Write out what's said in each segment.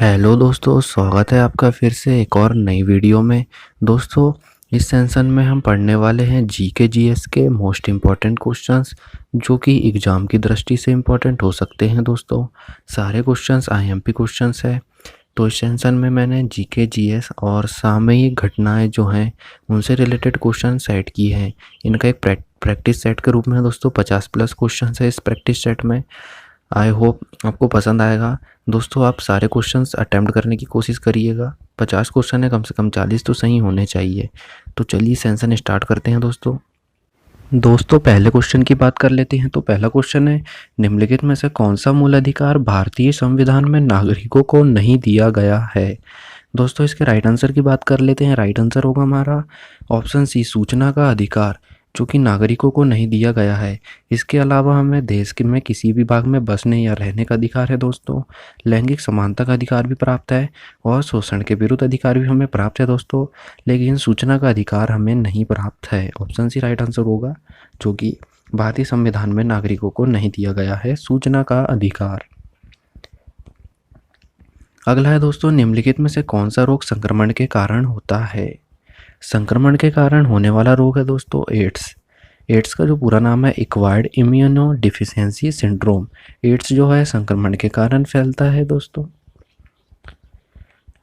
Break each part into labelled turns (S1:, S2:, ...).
S1: Hello दोस्तों, स्वागत है आपका फिर से एक और नई वीडियो में। दोस्तों, इस सेशन में हम पढ़ने वाले हैं जीके जीएस के मोस्ट इम्पॉर्टेंट क्वेश्चंस जो कि एग्ज़ाम की दृष्टि से इम्पॉर्टेंट हो सकते हैं। दोस्तों, सारे क्वेश्चंस आईएमपी क्वेश्चंस है। तो इस सेशन में मैंने जीके जीएस और सामयिक घटनाएं जो हैं उनसे रिलेटेड क्वेश्चन सेट किए हैं। इनका एक प्रैक्टिस सेट के रूप में दोस्तों 50+ क्वेश्चन है इस प्रैक्टिस सेट में। आई होप आपको पसंद आएगा। दोस्तों, आप सारे क्वेश्चंस अटेम्प्ट करने की कोशिश करिएगा। 50 क्वेश्चन है, कम से कम 40 तो सही होने चाहिए। तो चलिए सेशन स्टार्ट करते हैं। दोस्तों पहले क्वेश्चन की बात कर लेते हैं। तो पहला क्वेश्चन है, निम्नलिखित में से कौन सा मूल अधिकार भारतीय संविधान में नागरिकों को नहीं दिया गया है। दोस्तों, इसके राइट आंसर की बात कर लेते हैं। राइट आंसर होगा हमारा ऑप्शन सी, सूचना का अधिकार, जो कि नागरिकों को नहीं दिया गया है। इसके अलावा हमें देश के में किसी भी भाग में बसने या रहने का अधिकार है। दोस्तों, लैंगिक समानता का अधिकार भी प्राप्त है और शोषण के विरुद्ध अधिकार भी हमें प्राप्त है दोस्तों, लेकिन सूचना का अधिकार हमें नहीं प्राप्त है। ऑप्शन सी राइट आंसर होगा, जो कि भारतीय संविधान में नागरिकों को नहीं दिया गया है सूचना का अधिकार। अगला है दोस्तों, निम्नलिखित में से कौन सा रोग संक्रमण के कारण होता है। संक्रमण के कारण होने वाला रोग है दोस्तों एड्स। एड्स का जो पूरा नाम है acquired immunodeficiency syndrome. AIDS जो है संक्रमण के कारण फैलता है दोस्तों।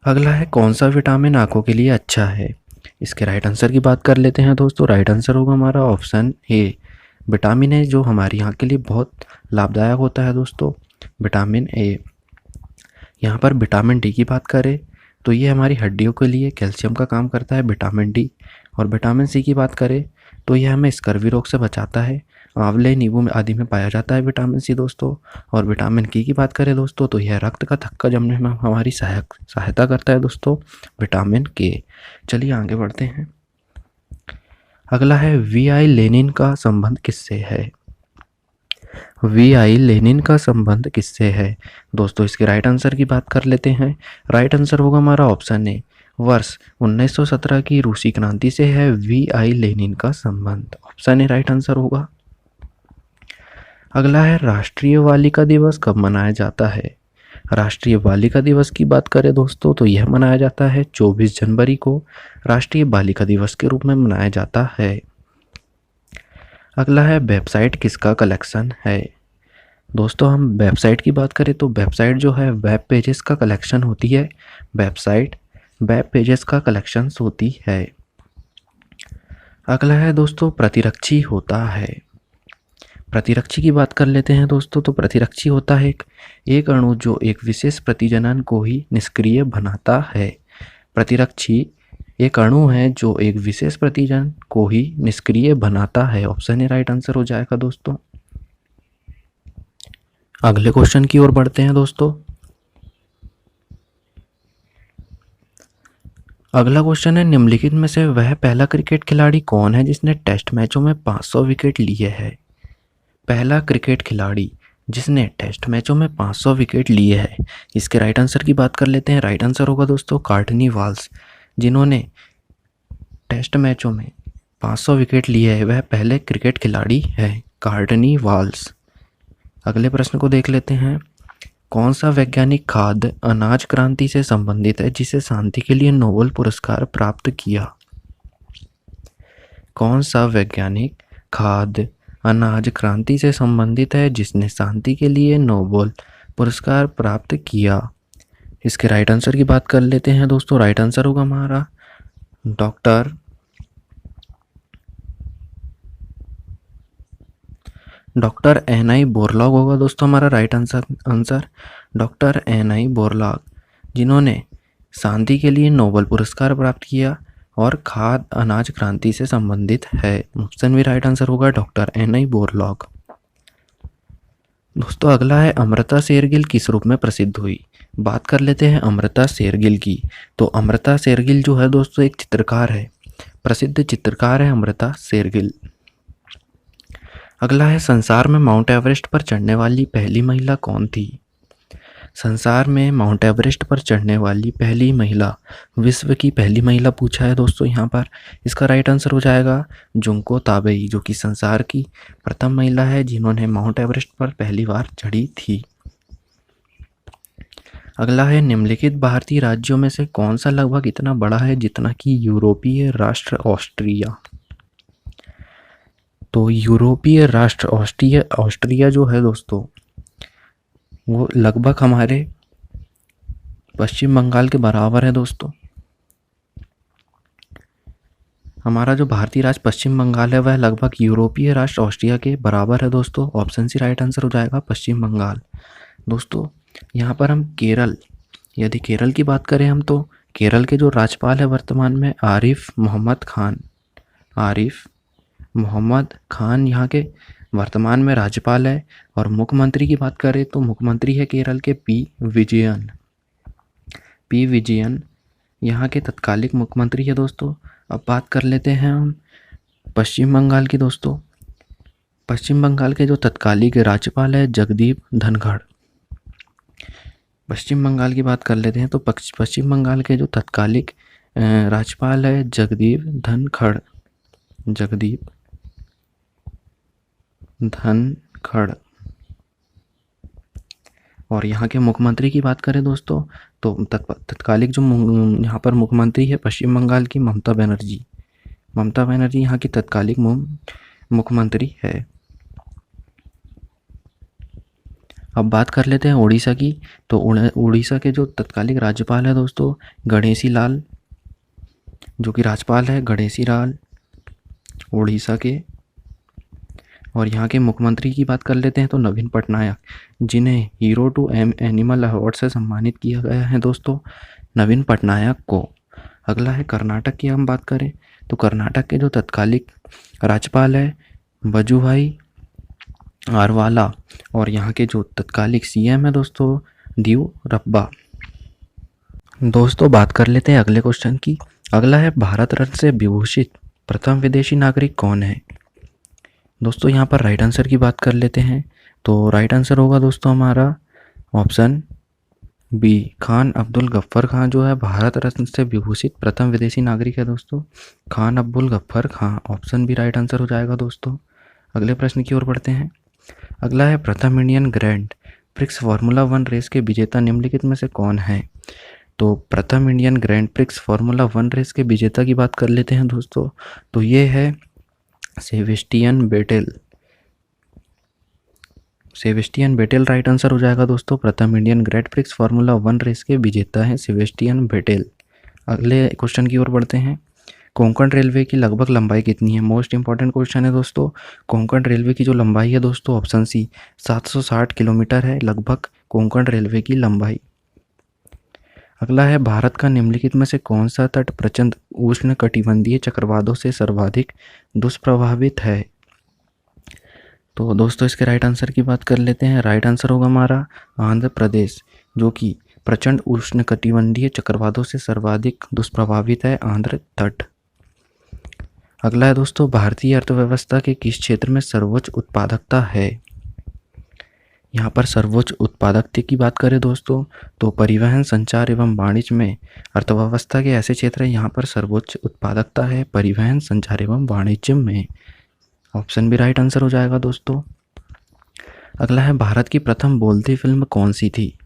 S1: अगला है, कौन सा विटामिन आंखों के लिए अच्छा है। इसके राइट आंसर की बात कर लेते हैं दोस्तों। राइट आंसर होगा हमारा ऑप्शन ए, विटामिन ए, जो हमारी आंख के लिए बहुत लाभदायक होता है दोस्तों, विटामिन ए। यहाँ पर विटामिन डी की बात करें तो ये हमारी हड्डियों के लिए कैल्शियम का काम करता है, विटामिन डी। और विटामिन सी की बात करें तो यह हमें स्कर्वी रोग से बचाता है। आंवले, नींबू में आदि में पाया जाता है विटामिन सी दोस्तों। और विटामिन की बात करें दोस्तों तो यह रक्त का थक्का जमने में हमारी सहायता करता है दोस्तों, विटामिन के। चलिए आगे बढ़ते हैं। अगला है, वी आई लेनिन का संबंध किससे है। वी आई लेनिन का संबंध किससे है। दोस्तों, इसके राइट आंसर की बात कर लेते हैं। राइट आंसर होगा हमारा ऑप्शन ए, वर्ष 1917 की रूसी क्रांति से है वी आई लेनिन का संबंध। ऑप्शन ए राइट आंसर होगा। अगला है, राष्ट्रीय बालिका दिवस कब मनाया जाता है। राष्ट्रीय बालिका दिवस की बात करें दोस्तों तो यह मनाया जाता है 24 जनवरी को राष्ट्रीय बालिका दिवस के रूप में मनाया जाता है। अगला है, वेबसाइट किसका कलेक्शन है। दोस्तों, हम वेबसाइट की बात करें तो वेबसाइट जो है वेब पेजेस का कलेक्शन होती है। वेबसाइट वेब पेजेस का कलेक्शन होती है। अगला है दोस्तों, प्रतिरक्षी होता है। प्रतिरक्षी की बात कर लेते हैं दोस्तों। तो प्रतिरक्षी होता है एक अणु जो एक विशेष प्रतिजनन को ही निष्क्रिय बनाता है। प्रतिरक्षी एक अणु है जो एक विशेष प्रतिजन को ही निष्क्रिय बनाता है। ऑप्शन ए राइट आंसर हो जाएगा दोस्तों। अगले क्वेश्चन की ओर बढ़ते हैं दोस्तों। अगला क्वेश्चन है, निम्नलिखित में से वह पहला क्रिकेट खिलाड़ी कौन है जिसने टेस्ट मैचों में 500 विकेट लिए है। पहला क्रिकेट खिलाड़ी जिसने टेस्ट मैचों में 500 विकेट लिए है। इसके राइट आंसर की बात कर लेते हैं। राइट आंसर होगा दोस्तों कार्टनी वाल्स, जिन्होंने टेस्ट मैचों में 500 विकेट लिए है वह पहले क्रिकेट खिलाड़ी है, कार्टनी वाल्स। अगले प्रश्न को देख लेते हैं। कौन सा वैज्ञानिक खाद्य अनाज क्रांति से संबंधित है जिसे शांति के लिए नोबेल पुरस्कार प्राप्त किया। कौन सा वैज्ञानिक खाद्य अनाज क्रांति से संबंधित है जिसने शांति के लिए नोबेल पुरस्कार प्राप्त किया। इसके राइट आंसर की बात कर लेते हैं दोस्तों। राइट आंसर होगा हमारा डॉक्टर एन आई बोरलॉग होगा दोस्तों हमारा राइट आंसर डॉक्टर एन आई बोरलॉग, जिन्होंने शांति के लिए नोबेल पुरस्कार प्राप्त किया और खाद्य अनाज क्रांति से संबंधित है। ऑप्शन भी राइट आंसर होगा डॉक्टर एन आई बोरलॉग। दोस्तों, अगला है, अमृता शेरगिल किस रूप में प्रसिद्ध हुई। बात कर लेते हैं अमृता शेरगिल की। तो अमृता शेरगिल जो है दोस्तों एक चित्रकार है, प्रसिद्ध चित्रकार है अमृता शेरगिल। अगला है, संसार में माउंट एवरेस्ट पर चढ़ने वाली पहली महिला कौन थी। संसार में माउंट एवरेस्ट पर चढ़ने वाली पहली महिला, विश्व की पहली महिला पूछा है दोस्तों यहाँ पर। इसका राइट आंसर हो जाएगा जुंको ताबेई, जो कि संसार की प्रथम महिला है जिन्होंने माउंट एवरेस्ट पर पहली बार चढ़ी थी। अगला है निम्नलिखित भारतीय राज्यों में से कौन सा लगभग इतना बड़ा है जितना कि यूरोपीय राष्ट्र ऑस्ट्रिया। तो यूरोपीय राष्ट्र ऑस्ट्रिया जो है दोस्तों, वो लगभग हमारे पश्चिम बंगाल के बराबर है दोस्तों। हमारा जो भारतीय राज्य पश्चिम बंगाल है वह लगभग यूरोपीय राष्ट्र ऑस्ट्रिया के बराबर है दोस्तों। ऑप्शन सी राइट आंसर हो जाएगा, पश्चिम बंगाल। दोस्तों यहाँ पर हम यदि केरल की बात करें हम, तो केरल के जो राज्यपाल है वर्तमान में आरिफ मोहम्मद खान यहाँ के वर्तमान में राज्यपाल है। और मुख्यमंत्री की बात करें तो मुख्यमंत्री है केरल के पी विजयन यहाँ के तत्कालिक मुख्यमंत्री है दोस्तों। अब बात कर लेते हैं हम पश्चिम बंगाल की दोस्तों। पश्चिम बंगाल के जो तत्कालिक राज्यपाल है जगदीप धनखड़। पश्चिम बंगाल की बात कर लेते हैं तो पश्चिम बंगाल के जो तत्कालिक राज्यपाल है जगदीप धनखड़। और यहाँ के मुख्यमंत्री की बात करें दोस्तों तो तत्कालिक जो यहाँ पर मुख्यमंत्री है पश्चिम बंगाल की ममता बनर्जी यहाँ की तत्कालिक मुख्यमंत्री है। अब बात कर लेते हैं उड़ीसा की। तो उड़ीसा के जो तत्कालिक राज्यपाल है दोस्तों गणेशी लाल, जो कि राज्यपाल है गणेशी लाल उड़ीसा के। और यहाँ के मुख्यमंत्री की बात कर लेते हैं तो नवीन पटनायक, जिन्हें हीरो टू एनिमल अवार्ड से सम्मानित किया गया है दोस्तों, नवीन पटनायक को। अगला है कर्नाटक की हम बात करें तो कर्नाटक के जो तत्कालिक राज्यपाल है वजुभाई आरवाला। और यहाँ के जो तत्कालिक सीएम है दोस्तों येदियुरप्पा। दोस्तों बात कर लेते हैं अगले क्वेश्चन की। अगला है भारत रत्न से विभूषित प्रथम विदेशी नागरिक कौन है। दोस्तों यहाँ पर राइट आंसर की बात कर लेते हैं तो राइट आंसर होगा दोस्तों हमारा ऑप्शन बी, खान अब्दुल गफ्फर खान जो है भारत रत्न से विभूषित प्रथम विदेशी नागरिक है दोस्तों, Khan Abdul Ghaffar Khan. Option B right answer हो जाएगा दोस्तों। अगले प्रश्न की ओर बढ़ते हैं। अगला है प्रथम Indian Grand Prix Formula 1 race के विजेता निम्नलिखित में से कौन है। तो प्रथम Indian Grand Prix Formula 1 race के विजेता की बात कर लेते हैं दोस्तों, तो ये है सेबेस्टियन बेटेल राइट आंसर हो जाएगा दोस्तों। प्रथम Indian Grand Prix Formula 1 race के विजेता हैं सेबेस्टियन बेटेल। अगले क्वेश्चन की ओर बढ़ते हैं। कोंकण रेलवे की लगभग लंबाई कितनी है। मोस्ट इंपॉर्टेंट क्वेश्चन है दोस्तों। कोंकण रेलवे की जो लंबाई है दोस्तों ऑप्शन सी 760 किलोमीटर है लगभग कोंकण रेलवे की लंबाई। अगला है भारत का निम्नलिखित में से कौन सा तट प्रचंड उष्ण कटिबंधीय चक्रवातों से सर्वाधिक दुष्प्रभावित है। तो दोस्तों इसके राइट आंसर की बात कर लेते हैं। राइट आंसर होगा हमारा आंध्र प्रदेश, जो कि प्रचंड उष्ण कटिबंधीय चक्रवातों से सर्वाधिक दुष्प्रभावित है आंध्र तट। अगला है दोस्तों भारतीय अर्थव्यवस्था के किस क्षेत्र में सर्वोच्च उत्पादकता है। यहाँ पर सर्वोच्च उत्पादकता की बात करें दोस्तों तो परिवहन, संचार एवं वाणिज्य में अर्थव्यवस्था के ऐसे क्षेत्र हैं यहाँ पर सर्वोच्च उत्पादकता है परिवहन, संचार एवं वाणिज्य में। ऑप्शन भी राइट आंसर हो जाएगा दोस्तों। अगला है भारत की प्रथम बोलती फिल्म कौन सी थी।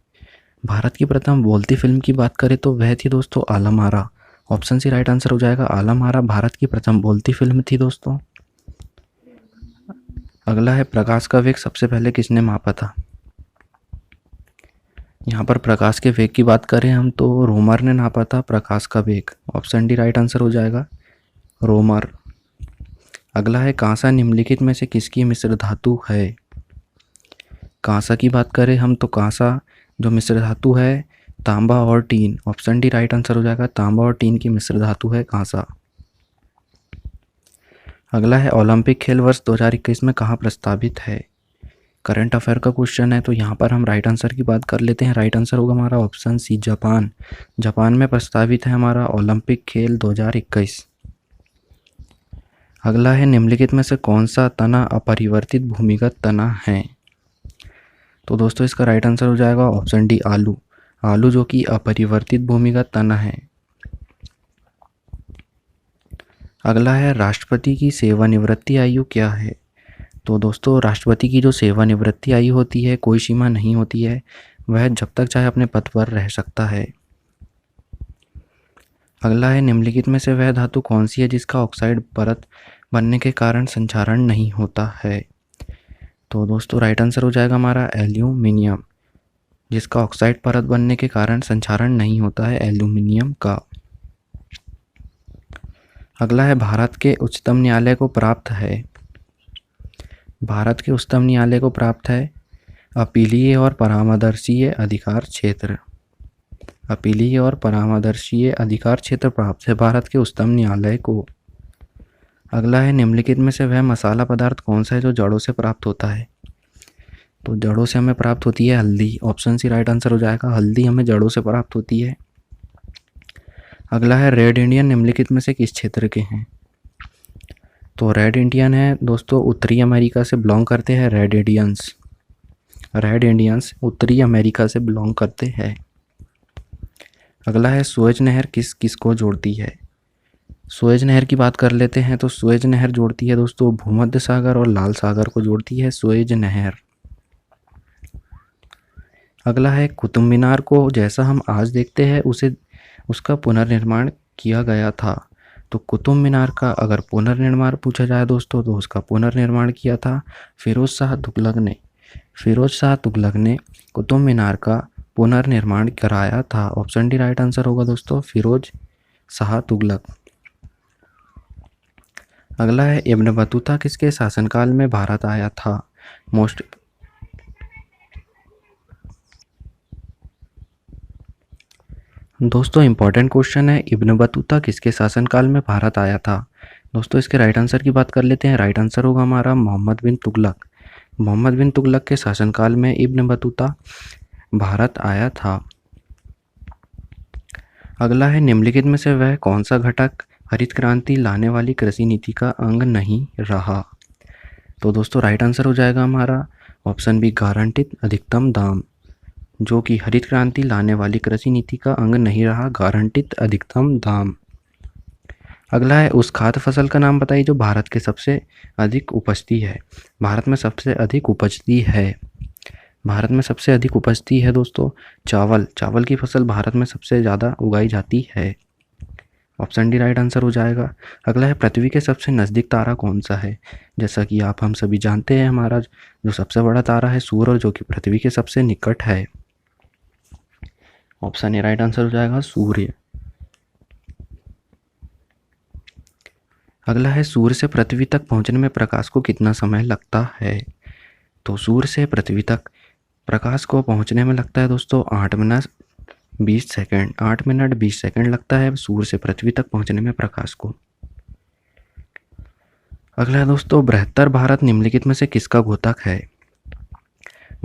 S1: भारत की प्रथम बोलती फिल्म की बात करें तो वह थी दोस्तों Alam Ara. Option C right answer हो जाएगा, आलम आरा भारत की प्रथम बोलती फिल्म थी दोस्तों। अगला है प्रकाश का वेग सबसे पहले किसने मापा था। यहाँ पर प्रकाश के वेग की बात करें हम तो रोमर ने नापा था प्रकाश का वेग। ऑप्शन डी राइट आंसर हो जाएगा, रोमर। अगला है कांसा निम्नलिखित में से किसकी मिश्र धातु है। कांसा की बात करें हम तो कांसा जो मिश्र धातु है तांबा और tin. Option D right answer हो जाएगा, तांबा और टीन की मिश्र धातु है कांसा। अगला है ओलंपिक खेल वर्ष 2021 में कहाँ प्रस्तावित है। करंट अफेयर का क्वेश्चन है तो यहाँ पर हम राइट आंसर की बात कर लेते हैं। राइट आंसर होगा हमारा ऑप्शन सी, जापान में प्रस्तावित है हमारा ओलंपिक खेल 2021। अगला है निम्नलिखित में से कौन सा तना अपरिवर्तित भूमिगत तना है। तो दोस्तों इसका राइट आंसर हो जाएगा ऑप्शन डी, आलू जो कि अपरिवर्तित भूमिगत तना है। अगला है राष्ट्रपति की सेवानिवृत्ति आयु क्या है। तो दोस्तों राष्ट्रपति की जो सेवानिवृत्ति आयु होती है कोई सीमा नहीं होती है, वह जब तक चाहे अपने पद पर रह सकता है। अगला है निम्नलिखित में से वह धातु कौन सी है जिसका ऑक्साइड परत बनने के कारण संक्षारण नहीं होता है। तो दोस्तों राइट आंसर हो जाएगा हमारा एल्यूमिनियम, जिसका ऑक्साइड परत बनने के कारण संक्षारण नहीं होता है एल्यूमिनियम का। अगला है भारत के उच्चतम न्यायालय को प्राप्त है, भारत के उच्चतम न्यायालय को प्राप्त है अपीलीय और परामर्शीय अधिकार क्षेत्र, अपीलीय और परामर्शीय अधिकार क्षेत्र प्राप्त है भारत के उच्चतम न्यायालय को। अगला है निम्नलिखित में से वह मसाला पदार्थ कौन सा है जो जड़ों से प्राप्त होता है। तो जड़ों से हमें प्राप्त होती है हल्दी, ऑप्शन सी राइट आंसर हो जाएगा, हल्दी हमें जड़ों से प्राप्त होती है। अगला है रेड इंडियन निम्नलिखित में से किस क्षेत्र के हैं। तो रेड इंडियन है दोस्तों उत्तरी अमेरिका से बिलोंग करते हैं, रेड इंडियंस, रेड इंडियंस उत्तरी अमेरिका से बिलोंग करते हैं। अगला है सुएज नहर किस किस को जोड़ती है। सुएज नहर की बात कर लेते हैं। तो सुएज नहर जोड़ती है दोस्तों भूमध्य सागर और लाल सागर को जोड़ती है सुएज नहर। अगला है कुतुब मीनार को जैसा हम आज देखते हैं उसे उसका पुनर्निर्माण किया गया था। तो कुतुब मीनार का अगर पुनर्निर्माण पूछा जाए दोस्तों तो उसका पुनर्निर्माण किया था फिरोज शाह तुगलक ने, फिरोज शाह तुगलक ने कुतुब मीनार का पुनर्निर्माण कराया था। ऑप्शन डी राइट आंसर होगा दोस्तों, फिरोज शाह तुगलक। अगला है इब्न बतूता किसके शासनकाल में भारत आया था। मोस्ट दोस्तों इंपॉर्टेंट क्वेश्चन है, इब्न बतूता किसके शासनकाल में भारत आया था। दोस्तों इसके राइट आंसर की बात कर लेते हैं। राइट आंसर होगा हमारा मोहम्मद बिन तुगलक, मोहम्मद बिन तुगलक के शासनकाल में इब्न बतूता भारत आया था। अगला है निम्नलिखित में से वह कौन सा घटक हरित क्रांति लाने वाली कृषि नीति का अंग नहीं रहा। तो दोस्तों राइट आंसर हो जाएगा हमारा ऑप्शन बी गारंटित अधिकतम दाम, जो कि हरित क्रांति लाने वाली कृषि नीति का अंग नहीं रहा, गारंटित अधिकतम दाम। अगला है उस खाद्य फसल का नाम बताइए जो भारत के सबसे अधिक उपजती है। भारत में सबसे अधिक उपजती है, भारत में सबसे अधिक उपजती है दोस्तों चावल, चावल की फसल भारत में सबसे ज़्यादा उगाई जाती है। ऑप्शन डी राइट आंसर हो जाएगा। अगला है पृथ्वी के सबसे नज़दीक तारा कौन सा है। जैसा कि हम सभी जानते हैं हमारा जो सबसे बड़ा तारा है सूर्य, जो कि पृथ्वी के सबसे निकट है। ऑप्शन ए राइट आंसर हो जाएगा सूर्य। अगला है सूर्य से पृथ्वी तक पहुंचने में प्रकाश को कितना समय लगता है। तो सूर्य से पृथ्वी तक प्रकाश को पहुंचने में लगता है दोस्तों 8 मिनट 20 सेकंड, 8 मिनट 20 सेकंड लगता है सूर्य से पृथ्वी तक पहुंचने में प्रकाश को। अगला है दोस्तों बृहत्तर भारत निम्नलिखित में से किसका घोतक है।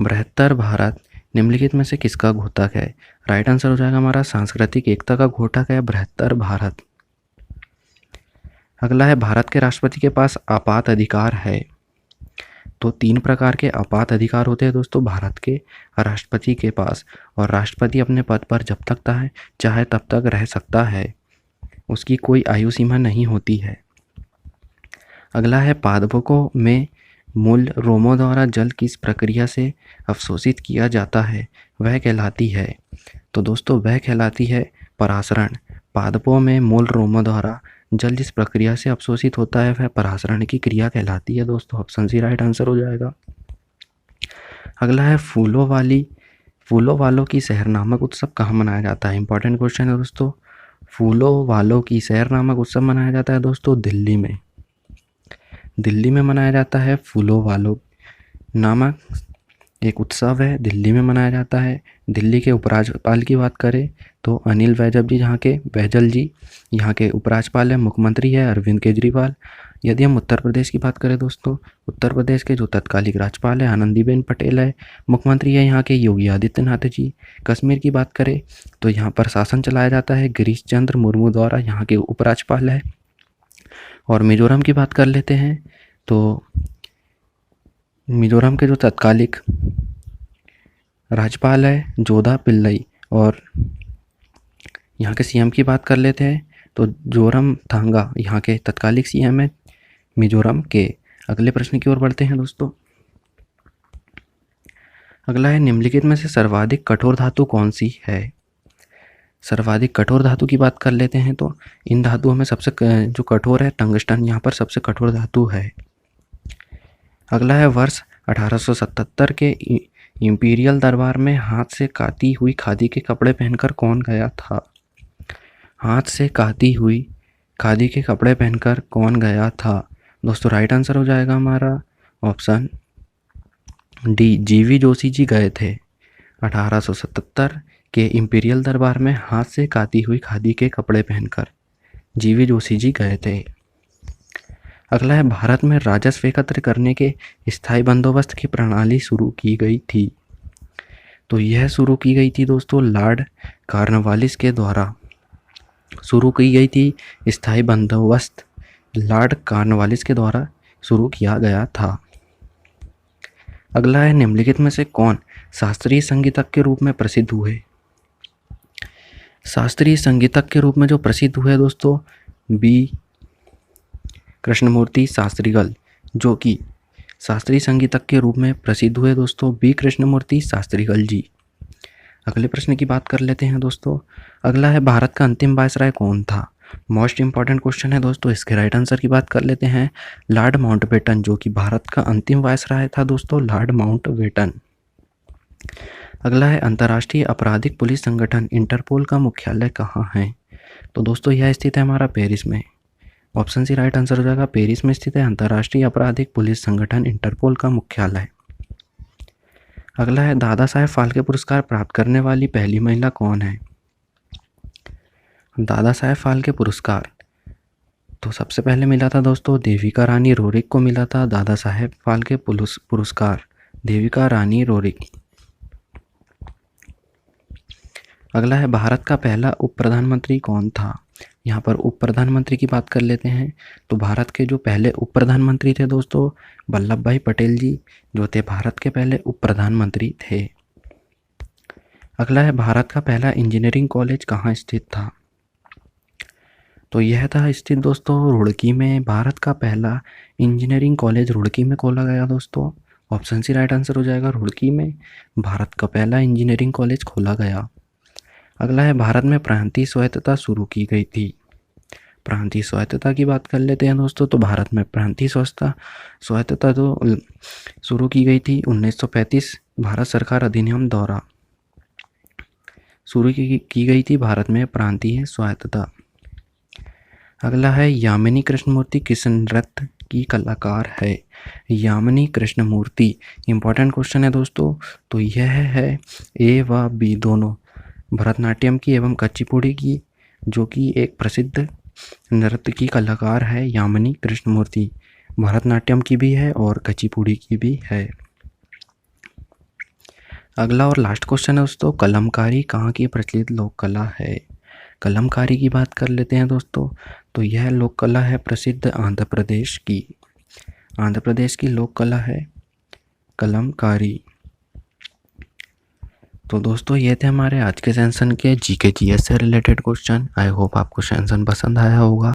S1: बृहत्तर भारत निम्नलिखित में से किसका घोतक है। राइट आंसर हो जाएगा हमारा सांस्कृतिक एकता का घोतक है बृहत्तर भारत। अगला है भारत के राष्ट्रपति के पास आपात अधिकार है। तो 3 प्रकार के आपात अधिकार होते हैं दोस्तों भारत के राष्ट्रपति के पास, और राष्ट्रपति अपने पद पर जब तक चाहे तब तक रह सकता है, उसकी कोई आयु सीमा नहीं होती है। अगला है पादपों में मूल रोमों द्वारा जल किस प्रक्रिया से अवशोषित किया जाता है, वह कहलाती है। तो दोस्तों वह कहलाती है परासरण। पादपों में मूल रोमों द्वारा जल जिस प्रक्रिया से अवशोषित होता है वह परासरण की क्रिया कहलाती है दोस्तों। ऑप्शन सी राइट आंसर हो जाएगा। अगला है फूलों वालों की शहर नामक उत्सव कहाँ मनाया जाता है। इंपॉर्टेंट क्वेश्चन है दोस्तों। फूलों वालों की शहर नामक उत्सव मनाया जाता है दोस्तों दिल्ली में, दिल्ली में मनाया जाता है। फूलों वालों नामक एक उत्सव है, दिल्ली में मनाया जाता है। दिल्ली के उपराज्यपाल की बात करें तो अनिल बैजल जी यहाँ के उपराज्यपाल है। मुख्यमंत्री है अरविंद केजरीवाल। यदि हम उत्तर प्रदेश की बात करें दोस्तों, उत्तर प्रदेश के जो तत्कालिक राज्यपाल है आनंदीबेन पटेल है। मुख्यमंत्री है यहाँ के योगी आदित्यनाथ जी। कश्मीर की बात करें तो यहाँ पर शासन चलाया जाता है गिरीश चंद्र मुर्मू द्वारा, यहाँ के उपराज्यपाल है। और मिजोरम की बात कर लेते हैं तो मिजोरम के जो तत्कालिक राज्यपाल है जोधा पिल्लई, और यहाँ के सीएम की बात कर लेते हैं तो जोरम थांगा यहाँ के तत्कालिक सीएम है मिजोरम के। अगले प्रश्न की ओर बढ़ते हैं दोस्तों। अगला है निम्नलिखित में से सर्वाधिक कठोर धातु कौन सी है। सर्वाधिक कठोर धातु की बात कर लेते हैं तो इन धातुओं में सबसे जो कठोर है टंगस्टन यहाँ पर सबसे कठोर धातु है। अगला है वर्ष 1877 के इंपीरियल दरबार में हाथ से काती हुई खादी के कपड़े पहनकर कौन गया था। हाथ से काती हुई खादी के कपड़े पहनकर कौन गया था। दोस्तों राइट आंसर हो जाएगा हमारा ऑप्शन डी, जीवी जोशी जी गए थे। 1877 के इंपीरियल दरबार में हाथ से काती हुई खादी के कपड़े पहनकर जीवी जोशी जी गए थे। अगला है भारत में राजस्व एकत्र करने के स्थायी बंदोबस्त की प्रणाली शुरू की गई थी। तो यह शुरू की गई थी दोस्तों लॉर्ड कॉर्नवालिस के द्वारा शुरू की गई थी। स्थायी बंदोबस्त लॉर्ड कॉर्नवालिस के द्वारा शुरू किया गया था। अगला है निम्नलिखित में से कौन शास्त्रीय संगीतज्ञ के रूप में प्रसिद्ध हुए। शास्त्रीय संगीतज्ञ के रूप में जो प्रसिद्ध हुए दोस्तों बी कृष्णमूर्ति शास्त्रीगल, जो कि शास्त्रीय संगीतज्ञ के रूप में प्रसिद्ध हुए दोस्तों बी कृष्णमूर्ति शास्त्रीगल जी। अगले प्रश्न की बात कर लेते हैं दोस्तों। अगला है भारत का अंतिम वायसराय कौन था। मोस्ट इंपॉर्टेंट क्वेश्चन है दोस्तों। इसके राइट आंसर की बात कर लेते हैं लॉर्ड माउंटबेटन, जो कि भारत का अंतिम वायसराय था दोस्तों लॉर्ड माउंटबेटन। अगला है अंतर्राष्ट्रीय आपराधिक पुलिस संगठन इंटरपोल का मुख्यालय कहाँ है। तो दोस्तों यह स्थित है हमारा पेरिस में। ऑप्शन सी राइट आंसर हो जाएगा। पेरिस में स्थित है अंतर्राष्ट्रीय आपराधिक पुलिस संगठन इंटरपोल का मुख्यालय। अगला है दादा साहेब फाल्के पुरस्कार प्राप्त करने वाली पहली महिला कौन है। दादा साहेब फाल्के पुरस्कार तो सबसे पहले मिला था दोस्तों देविका रानी रोरिक को मिला था दादा साहेब फाल्के पुरस्कार, देविका रानी रोरिक। अगला है भारत का पहला उप प्रधानमंत्री कौन था। यहाँ पर उप प्रधानमंत्री की बात कर लेते हैं तो भारत के जो पहले उप प्रधानमंत्री थे दोस्तों वल्लभ भाई पटेल जी, जो थे भारत के पहले उप प्रधानमंत्री थे। अगला है भारत का पहला इंजीनियरिंग कॉलेज कहाँ स्थित था। तो यह था स्थित दोस्तों रुड़की में। भारत का पहला इंजीनियरिंग कॉलेज रुड़की में खोला गया दोस्तों। ऑप्शन सी राइट आंसर हो जाएगा। रुड़की में भारत का पहला इंजीनियरिंग कॉलेज खोला गया। अगला है भारत में प्रांतीय स्वायत्तता शुरू की गई थी। प्रांतीय स्वायत्तता की बात कर लेते हैं दोस्तों। तो भारत में प्रांतीय स्वायत्तता तो शुरू की गई थी 1935 भारत सरकार अधिनियम द्वारा शुरू की गई थी भारत में प्रांतीय स्वायत्तता। अगला है यामिनी कृष्णमूर्ति किस नृत्य की कलाकार है। यामिनी कृष्णमूर्ति इंपॉर्टेंट क्वेश्चन है दोस्तों। तो यह है ए व बी दोनों भरतनाट्यम की एवं कुचिपुड़ी की, जो कि एक प्रसिद्ध नृत्य की कलाकार है यामिनी कृष्णमूर्ति। भरतनाट्यम की भी है और कुचिपुड़ी की भी है। अगला और लास्ट क्वेश्चन है दोस्तों कलमकारी कहाँ की प्रचलित लोक कला है। कलमकारी की बात कर लेते हैं दोस्तों। तो यह लोक कला है प्रसिद्ध आंध्र प्रदेश की। आंध्र प्रदेश की लोक कला है कलमकारी। तो दोस्तों ये थे हमारे आज के सेशन के जीके जीएस से रिलेटेड क्वेश्चन। आई होप आपको सेशन पसंद आया होगा।